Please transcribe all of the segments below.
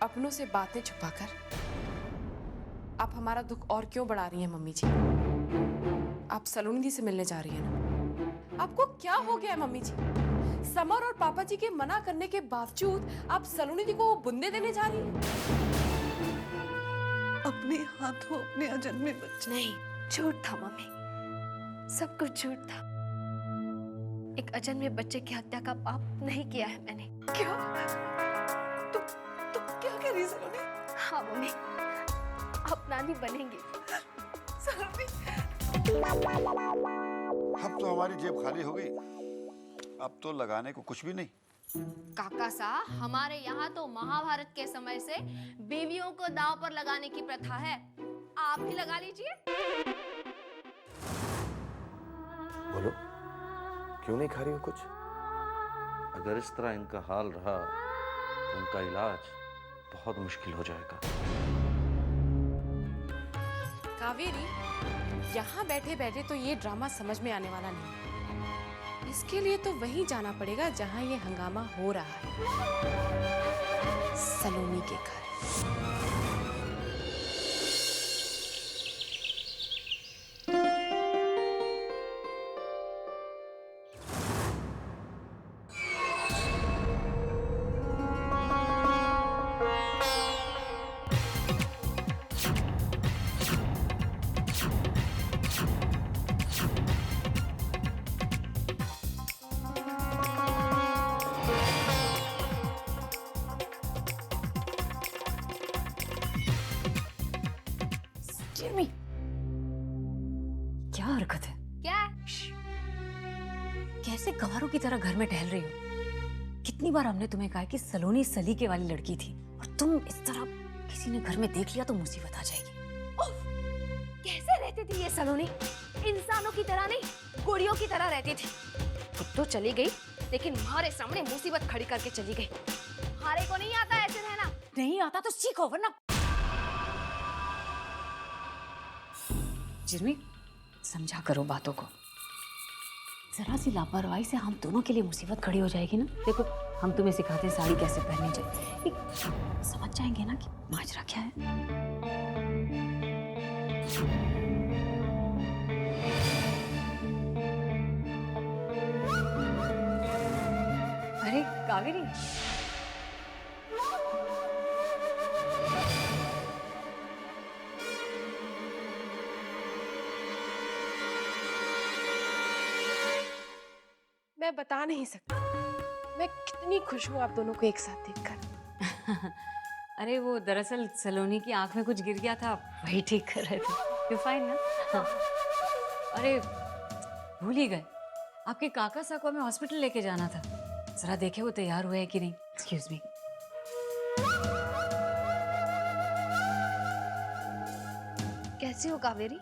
अपनों से बातें छुपाकर आप हमारा दुख और क्यों बढ़ा रही हैं मम्मी जी? आप सलोनी दी से मिलने जा रही हैं ना? आपको क्या हो गया है मम्मी जी? समर और पापा जी के मना करने के बावजूद आप सलोनी दी को वो बुंदे देने जा रही हैं? अपने हाथों अपने अजन्मे बच्चे। नहीं, झूठ था मम्मी, सब कुछ झूठ था। एक अजन्मे बच्चे की हत्या का पाप नहीं किया है मैंने। क्या? तुम क्या कह रही सलोनी? हाँ मम्मी, आप नानी बनेंगी। सलोनी, अब तो हमारी जेब खाली हो गई, अब तो लगाने को कुछ भी नहीं। काका साहब, हमारे यहाँ तो महाभारत के समय से बीवियों को दांव पर लगाने की प्रथा है, आप भी लगा लीजिए। बोलो, क्यों नहीं खा रही हो कुछ? अगर इस तरह इनका हाल रहा तो उनका इलाज बहुत मुश्किल हो जाएगा। कावेरी, यहाँ बैठे बैठे तो ये ड्रामा समझ में आने वाला नहीं। इसके लिए तो वहीं जाना पड़ेगा जहाँ ये हंगामा हो रहा है, सलोनी के घर। जिमी, क्या हरकत है? क्या? कैसे गवारों की तरह घर में टहल रही हो? कितनी बार हमने तुम्हें कहा कि सलोनी सलीके वाली लड़की थी और तुम इस तरह, किसी ने घर में देख लिया तो मुसीबत आ जाएगी। कैसे रहती थी ये सलोनी? इंसानों की तरह नहीं, गुड़ियों की तरह रहती थी। खुद तो चली गई, लेकिन हमारे सामने मुसीबत खड़ी करके चली गई। हारे को नहीं आता ऐसे रहना। नहीं आता तो सीखो, वरना। जिमी, समझा करो बातों को। जरा सी लापरवाही से हम दोनों के लिए मुसीबत खड़ी हो जाएगी ना। देखो, हम तुम्हें सिखाते हैं साड़ी कैसे पहननी चाहिए, समझ जाएंगे ना कि माजरा क्या है। अरे कावेरी, मैं बता नहीं सकती मैं कितनी खुश हूँ आप दोनों को एक साथ देखकर। अरे वो दरअसल सलोनी की आंख में कुछ गिर गया था, वही ठीक कर रहे थे। यू फाइन ना? हाँ। अरे भूल ही गए, आपके काका साहब को हमें हॉस्पिटल लेके जाना था। जरा देखे वो तैयार हुए हैं कि नहीं। Excuse me. कैसी हो कावेरी?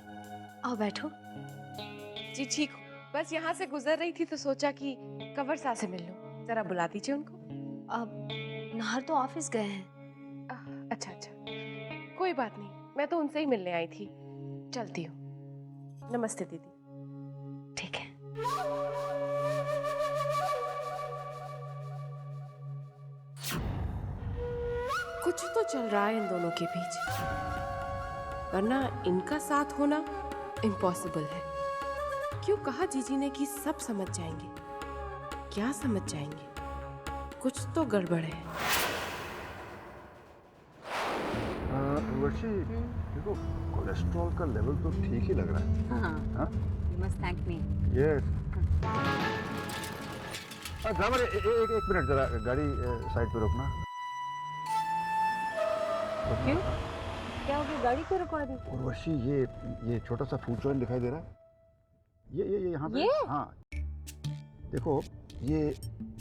आओ बैठो। जी ठीक हूँ, बस यहाँ से गुजर रही थी तो सोचा कि कंवर साहब से मिल लूं। जरा बुला दीजिए उनको। अब नाहर तो ऑफिस गए हैं। अच्छा अच्छा, कोई बात नहीं, मैं तो उनसे ही मिलने आई थी। चलती हूँ। नमस्ते दीदी। ठीक है। कुछ तो चल रहा है इन दोनों के बीच, वरना इनका साथ होना इम्पॉसिबल है। क्यों कहा जीजी ने कि सब समझ जाएंगे? क्या समझ जाएंगे? कुछ तो गड़बड़ है। उर्वशी, देखो कोलेस्ट्रॉल का लेवल तो ठीक ही लग रहा है। हाँ, you must thank me. Yes. Driver, एक मिनट, जरा गाड़ी साइड पे रोकना। क्यों? क्या हो गया? गाड़ी क्यों रुकवा दी? उर्वशी, ये छोटा सा फूड जॉइंट दिखाई दे रहा है? ये यहाँ पे। हाँ, देखो ये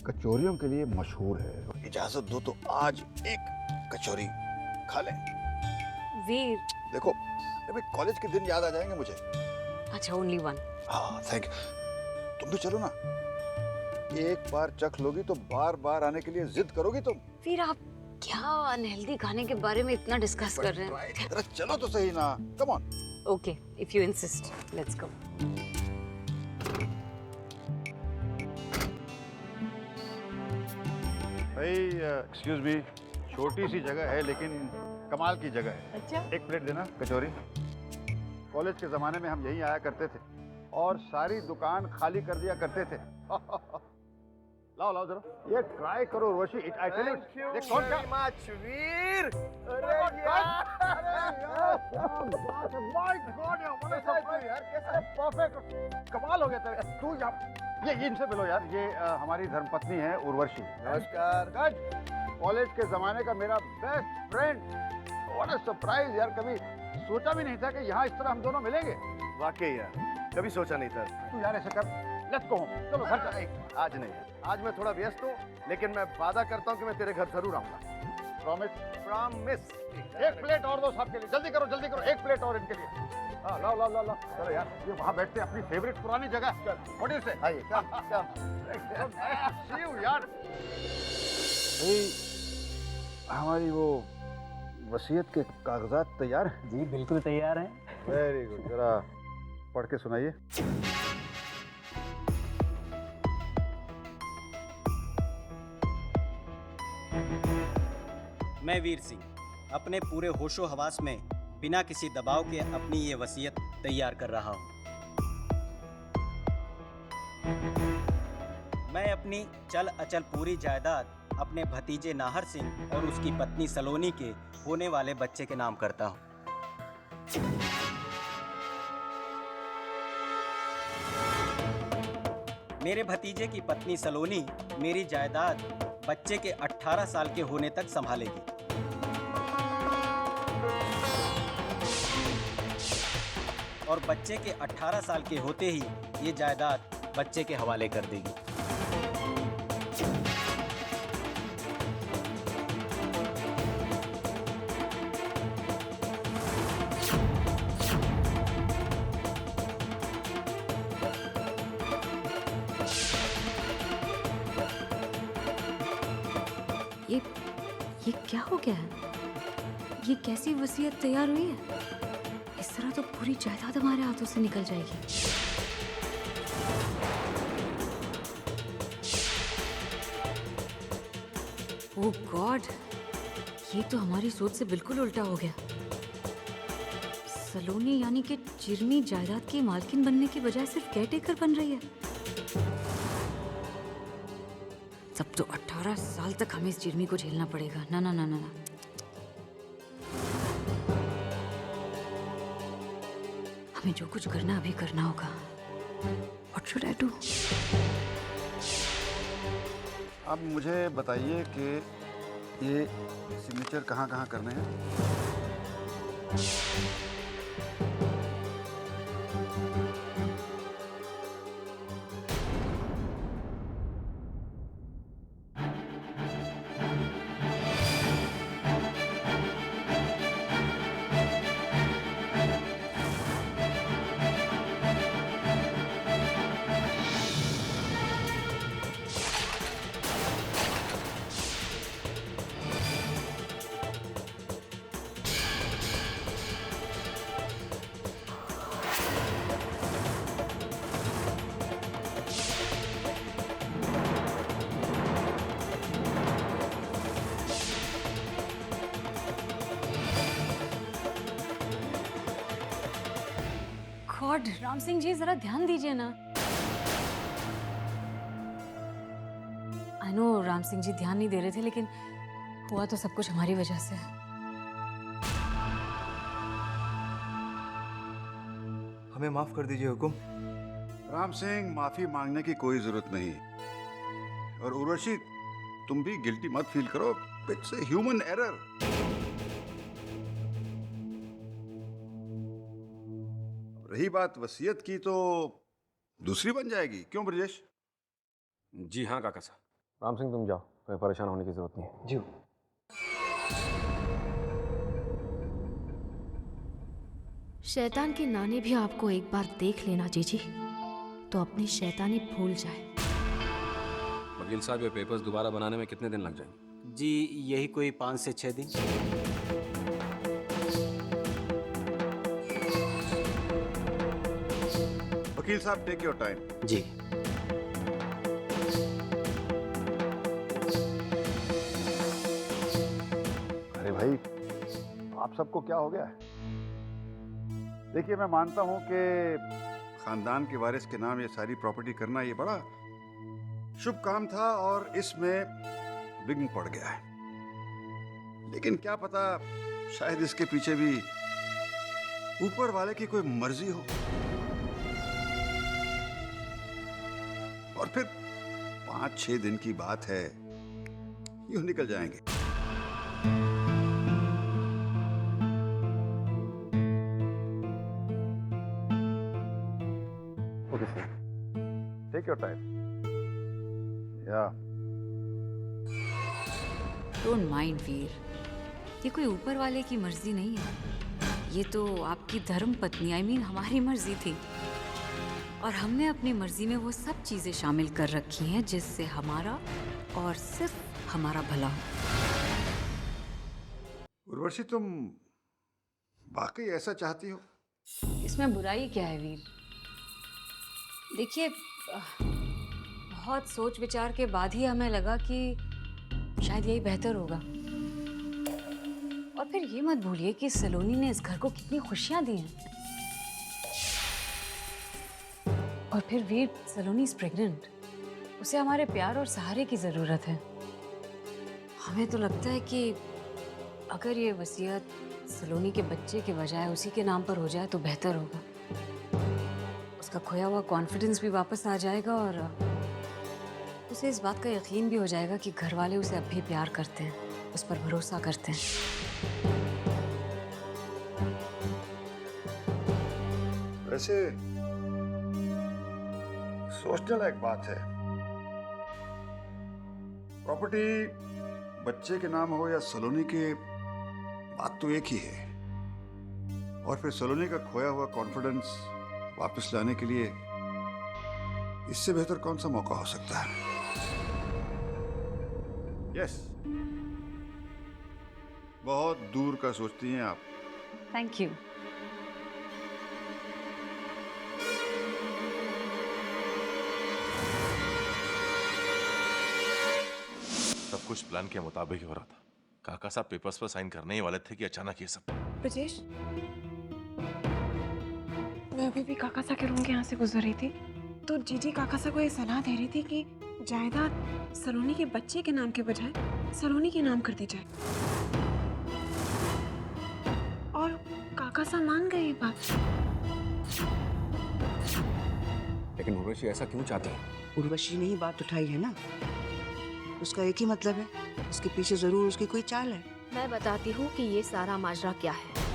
कचौरियों के लिए मशहूर है। इजाजत दो तो आज एक कचौरी खा लें। वीर। देखो, अभी कॉलेज के दिन याद आ जाएंगे मुझे। अच्छा, ओनली वन। हाँ, थैंक यू। तुम भी चलो ना, एक बार चख लोगी तो बार बार आने के लिए जिद करोगी तुम। फिर आप क्या अनहेल्दी खाने के बारे में इतना डिस्कस कर रहे हैं? जरा चलो तो सही ना, come on. Okay, if you insist, let's go. भाई, एक्सक्यूज मी, छोटी सी जगह है लेकिन कमाल की जगह है। अच्छा। एक प्लेट देना कचौरी। कॉलेज के ज़माने में हम यहीं आया करते थे और सारी दुकान खाली कर दिया करते थे। लाओ लाओ जरा, ये ट्राई करो उर्वशी। आई टेल यू, ये कौन सा मच वीर। अरे माय गॉड यार, व्हाट अ सरप्राइज यार, कैसा परफेक्ट, कमाल हो गया तेरा। तू ये इनसे मिलो यार, ये हमारी धर्मपत्नी है उर्वशी। नमस्कार। कॉलेज के जमाने का मेरा best friend. What a surprise यार, कभी सोचा भी नहीं था कि यहाँ इस तरह हम दोनों मिलेंगे। वाकई यार, कभी सोचा नहीं था। तू यार ऐसे कर, लेट्स गो होम, चलो घर चल। आज नहीं, आज मैं थोड़ा व्यस्त हूँ, लेकिन मैं वादा करता हूँ कि मैं तेरे घर जरूर आऊंगा। प्रॉमिस? प्रॉमिस। एक प्लेट और दो सबके लिए, जल्दी करो, एक प्लेट और इनके लिए। हाँ, लाओ लाओ लाओ लाओ। चलो यार, ये वहाँ बैठते अपनी फेवरेट पुरानी जगह। चल, व्हाट इज इट? आइए, कम। सी यू यार। हमारी वो वसीयत के कागजात तैयार हैं? जी बिल्कुल तैयार हैं। वेरी गुड, जरा पढ़ के सुनाइए। मैं वीर सिंह अपने पूरे होशो हवास में बिना किसी दबाव के अपनी ये वसीयत तैयार कर रहा हूँ। मैं अपनी चल अचल पूरी जायदाद अपने भतीजे नाहर सिंह और उसकी पत्नी सलोनी के होने वाले बच्चे के नाम करता हूँ। मेरे भतीजे की पत्नी सलोनी मेरी जायदाद बच्चे के 18 साल के होने तक संभालेगी। और बच्चे के 18 साल के होते ही ये जायदाद बच्चे के हवाले कर देगी। ये क्या हो गया है? ये कैसी वसीयत तैयार हुई है? इस तरह तो पूरी जायदाद हमारे हाथों से निकल जाएगी। ओह गॉड, ये तो हमारी सोच से बिल्कुल उल्टा हो गया। सलोनी यानी कि चिरमी जायदाद की मालकिन बनने की बजाय सिर्फ केयरटेकर बन रही है। तब तो 18 साल तक हमें इस चिरमी को झेलना पड़ेगा। ना ना ना ना ना। हमें जो कुछ करना अभी करना होगा। What should I do? अब मुझे बताइए कि ये सिग्नेचर कहाँ करने हैं? गॉड, राम सिंह जी जरा ध्यान दीजिए ना। आई नो राम सिंह जी ध्यान नहीं दे रहे थे, लेकिन हुआ तो सब कुछ हमारी वजह से। हमें माफ कर दीजिए हुकुम। राम सिंह, माफी मांगने की कोई जरूरत नहीं। और उर्वशी, तुम भी गिल्टी मत फील करो, इट्स ए ह्यूमन एरर। रही बात वसीयत की, तो दूसरी बन जाएगी, क्यों ब्रजेश? जी हाँ काका साहब। राम सिंह तुम जाओ, तुम्हें परेशान होने की जरूरत नहीं है। जी। शैतान के नाने भी आपको एक बार देख लेना जीजी, तो अपनी शैतानी भूल जाए। वकील साहब, ये पेपर्स दोबारा बनाने में कितने दिन लग जाएंगे? जी यही कोई 5 से 6 दिन। वकील साहब, टेक योर टाइम। जी। भाई आप सबको क्या हो गया है? देखिए मैं मानता हूं कि खानदान के वारिस के नाम ये सारी प्रॉपर्टी करना ये बड़ा शुभ काम था और इसमें विघ्न पड़ गया है। लेकिन क्या पता शायद इसके पीछे भी ऊपर वाले की कोई मर्जी हो। और फिर 5-6 दिन की बात है, यूं निकल जाएंगे। Okay sir. Take your time. या डोंट माइंड वीर, ये कोई ऊपर वाले की मर्जी नहीं है, ये तो आपकी धर्म पत्नी हमारी मर्जी थी। और हमने अपनी मर्जी में वो सब चीजें शामिल कर रखी हैं जिससे हमारा और सिर्फ हमारा भला हो। उर्वशी तुम वाकई ऐसा चाहती हो? इसमें बुराई क्या है वीर? देखिए, बहुत सोच विचार के बाद ही हमें लगा कि शायद यही बेहतर होगा। और फिर ये मत भूलिए कि सलोनी ने इस घर को कितनी खुशियां दी हैं। और फिर वीर, सलोनी इज प्रेग्नेंट, उसे हमारे प्यार और सहारे की जरूरत है। हमें तो लगता है कि अगर ये वसीयत सलोनी के बच्चे के बजाय उसी के नाम पर हो जाए तो बेहतर होगा। उसका खोया हुआ कॉन्फिडेंस भी वापस आ जाएगा और उसे इस बात का यकीन भी हो जाएगा कि घर वाले उसे अब भी प्यार करते हैं, उस पर भरोसा करते हैं। वैसे सोचने लायक बात है। प्रॉपर्टी बच्चे के नाम हो या सलोनी के, बात तो एक ही है। और फिर सलोनी का खोया हुआ कॉन्फिडेंस वापस लाने के लिए इससे बेहतर कौन सा मौका हो सकता है? यस, बहुत दूर का सोचती हैं आप। Thank you. सब कुछ प्लान के मुताबिक हो रहा था। काका साहब पेपर्स पर साइन करने ही वाले थे कि अचानक ये सब। ब्रजेश, मैं अभी भी काका सा के रूम के यहाँ से गुजर रही थी तो जीजी काका सा को ये सलाह दे रही थी कि जायदाद सलोनी के बच्चे के नाम के बजाय सलोनी के नाम कर दी जाए। और काका सा मान गए ये बात। लेकिन उर्वशी ऐसा क्यों चाहती है? उर्वशी ने ही बात उठाई है ना, उसका एक ही मतलब है, उसके पीछे जरूर उसकी कोई चाल है। मैं बताती हूँ कि ये सारा माजरा क्या है।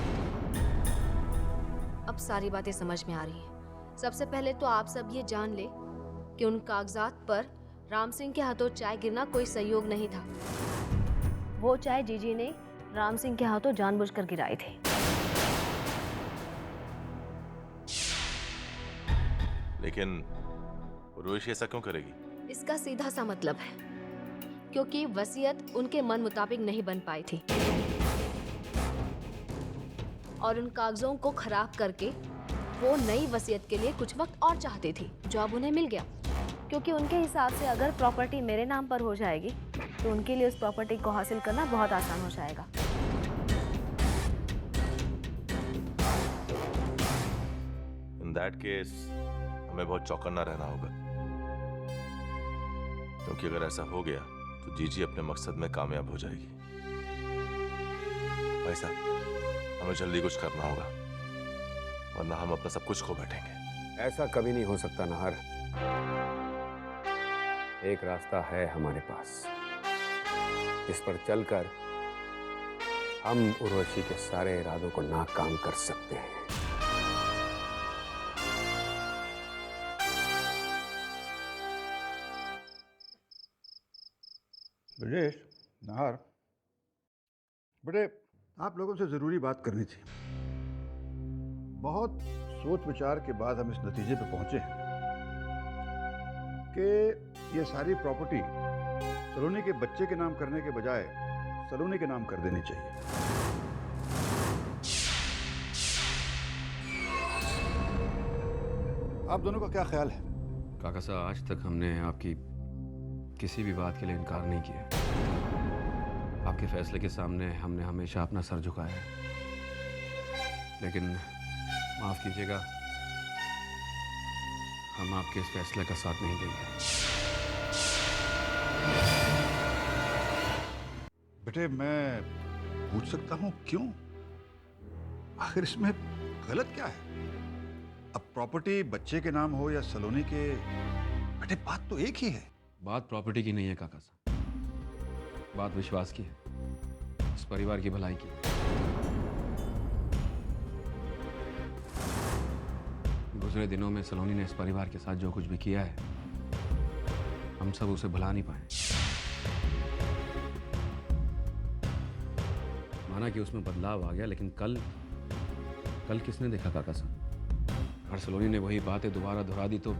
अब सारी बातें समझ में आ रही हैं। सबसे पहले तो आप सब ये जान ले कि उन कागजात पर राम सिंह के हाथों चाय गिरना कोई संयोग नहीं था। वो चाय जीजी ने राम सिंह के हाथों जानबूझकर गिराए थे। लेकिन उर्वशी ऐसा क्यों करेगी? इसका सीधा सा मतलब है क्योंकि वसीयत उनके मन मुताबिक नहीं बन पाई थी और उन कागजों को खराब करके वो नई वसीयत के लिए कुछ वक्त और चाहती थी, जो अब उन्हें मिल गया। क्योंकि उनके हिसाब से अगर प्रॉपर्टी मेरे नाम पर हो जाएगी तो उनके लिए उस प्रॉपर्टी को हासिल करना बहुत आसान हो जाएगा। इन दैट केस हमें बहुत चौकन्ना रहना होगा, क्योंकि अगर ऐसा हो गया तो जीजी अपने मकसद में कामयाब हो जाएगी। भाई साहब, हमें जल्दी कुछ करना होगा वरना हम अपना सब कुछ खो बैठेंगे। ऐसा कभी नहीं हो सकता नाहर। एक रास्ता है हमारे पास जिस पर चलकर हम उर्वशी के सारे इरादों को नाकाम कर सकते हैं। ब्रजेश, नाहर, बेटे आप लोगों से जरूरी बात करनी थी। बहुत सोच विचार के बाद हम इस नतीजे पे पहुंचे हैं कि ये सारी प्रॉपर्टी सलोनी के बच्चे के नाम करने के बजाय सलोनी के नाम कर देनी चाहिए। आप दोनों का क्या ख्याल है? काका साहब, आज तक हमने आपकी किसी भी बात के लिए इनकार नहीं किया। आपके फैसले के सामने हमने हमेशा अपना सर झुकाया है, लेकिन माफ़ कीजिएगा, हम आपके इस फैसले का साथ नहीं देंगे। बेटे, मैं पूछ सकता हूँ क्यों? आखिर इसमें गलत क्या है? अब प्रॉपर्टी बच्चे के नाम हो या सलोनी के, बेटे बात तो एक ही है। बात प्रॉपर्टी की नहीं है काका साहब, बात विश्वास की है, इस परिवार की भलाई की। गुजरे दिनों में सलोनी ने इस परिवार के साथ जो कुछ भी किया है, हम सब उसे भुला नहीं पाए। माना कि उसमें बदलाव आ गया, लेकिन कल किसने देखा काका साहब? अगर सलोनी ने वही बातें दोबारा दोहरा दी तो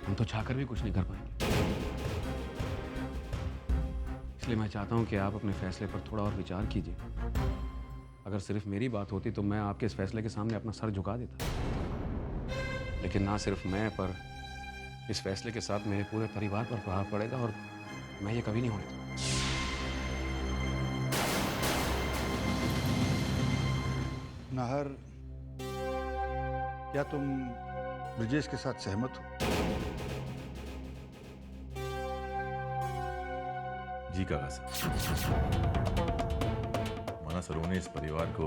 हम तो चाहकर भी कुछ नहीं कर पाएंगे। इसलिए मैं चाहता हूं कि आप अपने फैसले पर थोड़ा और विचार कीजिए। अगर सिर्फ मेरी बात होती तो मैं आपके इस फैसले के सामने अपना सर झुका देता, लेकिन ना सिर्फ मैं, पर इस फैसले के साथ मेरे पूरे परिवार पर प्रभाव पड़ेगा और मैं ये कभी नहीं होने दूंगा। नाहर, क्या तुम ब्रिजेश के साथ सहमत हो? जी काका साहब, माना सलोनी इस परिवार को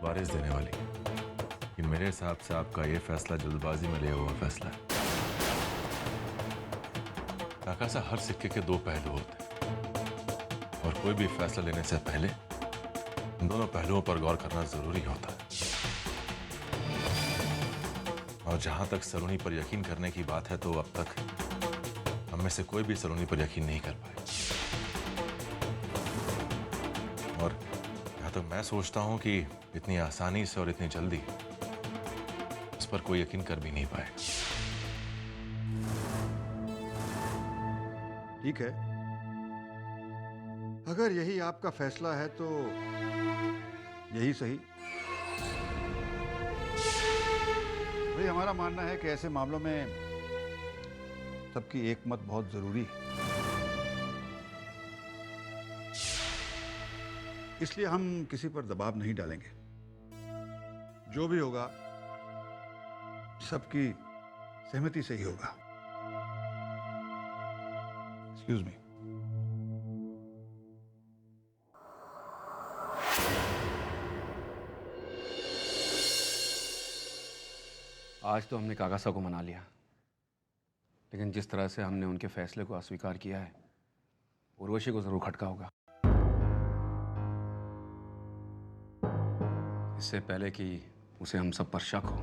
वारिस देने वाली, लेकिन मेरे हिसाब से आपका ये फैसला जल्दबाजी में लिया हुआ फैसला है। काका साहब, हर सिक्के के दो पहलू होते हैं और कोई भी फैसला लेने से पहले इन दोनों पहलुओं पर गौर करना जरूरी होता है। और जहां तक सलोनी पर यकीन करने की बात है, तो अब तक हम में से कोई भी सलोनी पर यकीन नहीं कर पाए। और यहाँ तक मैं सोचता हूं कि इतनी आसानी से और इतनी जल्दी इस पर कोई यकीन कर भी नहीं पाए। ठीक है, अगर यही आपका फैसला है तो यही सही। भाई, हमारा मानना है कि ऐसे मामलों में सबकी एक मत बहुत जरूरी है, इसलिए हम किसी पर दबाव नहीं डालेंगे। जो भी होगा सबकी सहमति से ही होगा। Excuse me. आज तो हमने काका साहब को मना लिया, लेकिन जिस तरह से हमने उनके फैसले को अस्वीकार किया है, उर्वशी को जरूर खटका होगा। इससे पहले कि उसे हम सब पर शक हो,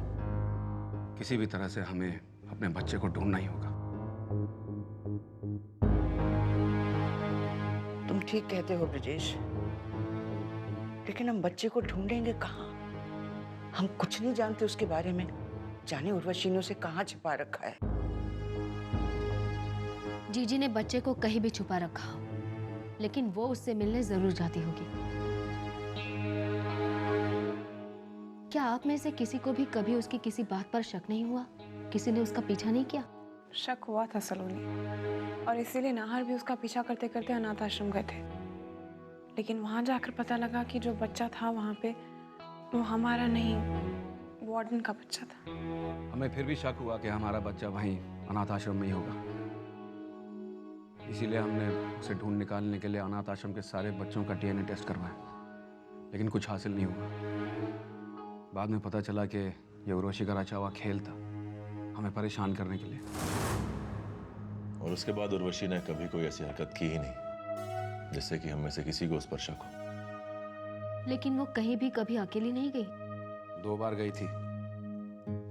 किसी भी तरह से हमें अपने बच्चे को ढूंढना ही होगा। तुम ठीक कहते हो ब्रजेश, लेकिन हम बच्चे को ढूंढेंगे कहाँ? हम कुछ नहीं जानते उसके बारे में। जाने उर्वशी ने उसे कहाँ छिपा रखा है। जीजी ने बच्चे को कहीं भी छुपा रखा हो, लेकिन वो उससे मिलने जरूर जाती होगी। क्या आप में से किसी को भी कभी उसकी किसी बात पर शक नहीं हुआ? किसी ने उसका पीछा नहीं किया? शक हुआ था सलोनी, और इसीलिए नाहर भी उसका पीछा करते करते अनाथ आश्रम गए थे। लेकिन वहां जाकर पता लगा कि जो बच्चा था वहां पे, वो हमारा नहीं, वार्डन का बच्चा था। हमें फिर भी शक हुआ कि हमारा बच्चा वहीं अनाथ आश्रम में ही होगा। इसीलिए हमने उसे ढूंढ निकालने के लिए अनाथ आश्रम के सारे बच्चों का डीएनए टेस्ट करवाया, लेकिन कुछ हासिल नहीं हुआ। बाद में पता चला कि ये उर्वशी का रचा हुआ खेल था, हमें परेशान करने के लिए। और उसके बाद उर्वशी ने कभी कोई ऐसी हरकत की ही नहीं जिससे कि हम में से किसी को उस पर शक हो। लेकिन वो कहीं भी कभी अकेली नहीं गई। 2 बार गई थी।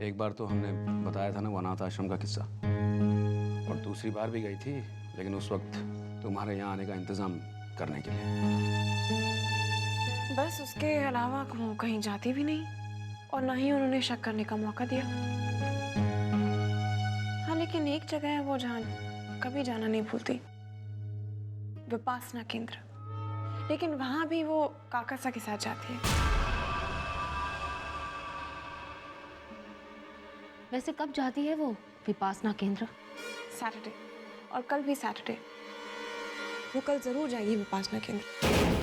एक बार तो हमने बताया था ना, वो अनाथ आश्रम का किस्सा, और दूसरी बार भी गई थी, लेकिन उस वक्त तुम्हारे यहाँ आने का इंतजाम करने के लिए। बस उसके अलावा वो कहीं जाती भी नहीं, और ना ही उन्होंने शक करने का मौका दिया। हाँ, लेकिन एक जगह है वो जहाँ कभी जाना नहीं भूलती, विपासना केंद्र। लेकिन वहां भी वो काकासा के साथ जाती है। वैसे कब जाती है वो विपासना केंद्र? सैटरडे, और कल भी सैटरडे। वो कल जरूर जाएगी विपासना केंद्र।